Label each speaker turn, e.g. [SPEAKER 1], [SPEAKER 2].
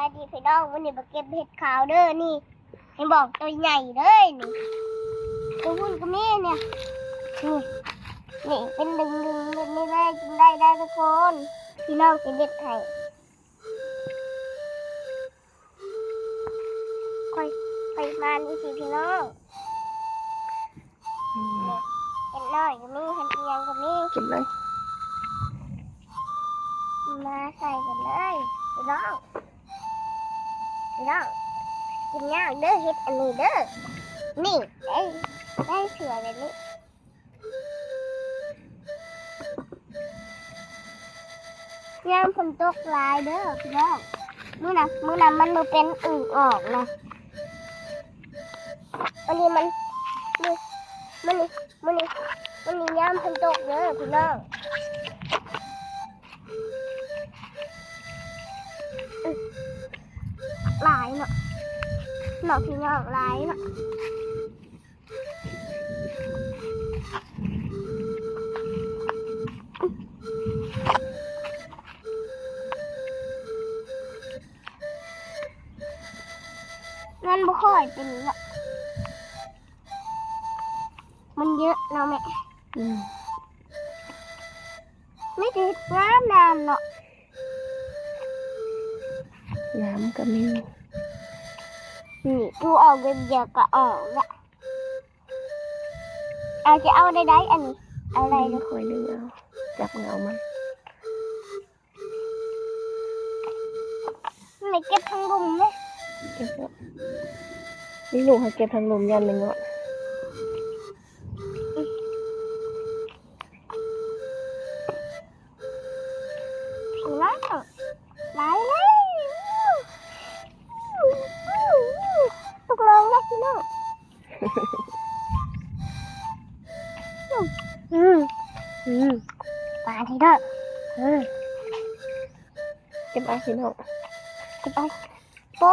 [SPEAKER 1] ายดีพี่น้องวันนี้มาเก็บเห็ดขาวเด้อนี่ให้บอกตัวใหญ่เลยนี่ตัวหุ่นก็มีเนี่ยนี่เป็นดึงเป็นนี่เลยกินได้ทุกคนพี่น้องจะเด็ดไข่ค่อยมานี่สิพี่น้องนี่เห็ดน้อยก็มีเห็ดเอียงก็มี
[SPEAKER 2] กินเลย
[SPEAKER 1] มาใส่กันเลยพี่น้องกินยากเด้อเฮ็ดอันนี้เด้อนี่ได้เสือแบบนี้ยามฝนตกลายเด้อพี่น้องมื้อน่ะมันมาเป็นอึ่งออกนะอันนี้มันยามฝนตกเด้อพี่น้องหลายเนาะพี่น้องหลายเนาะมันบ่ค่อยเป็นเนาะมันเยอะเนาะแม่ไม่ติดน้ำเนาะ
[SPEAKER 2] น้ำก็มี
[SPEAKER 1] นี่กูเอาเบบเดียวก็ออกละจะเอาได้อันนี้อะไร
[SPEAKER 2] ไม่ค่อยดึงเอาจับเงามัน
[SPEAKER 1] ไม่เก็บทั้งลุมเลย
[SPEAKER 2] เก็บแล้วนี่ลูกให้เก็บทางลมยันหนึ่งอ่ะ
[SPEAKER 1] หลายเลยตกลงแล้วพี่น้องปลาที่ได้
[SPEAKER 2] เก็บเอาสิน้อง
[SPEAKER 1] เก็บไปโป้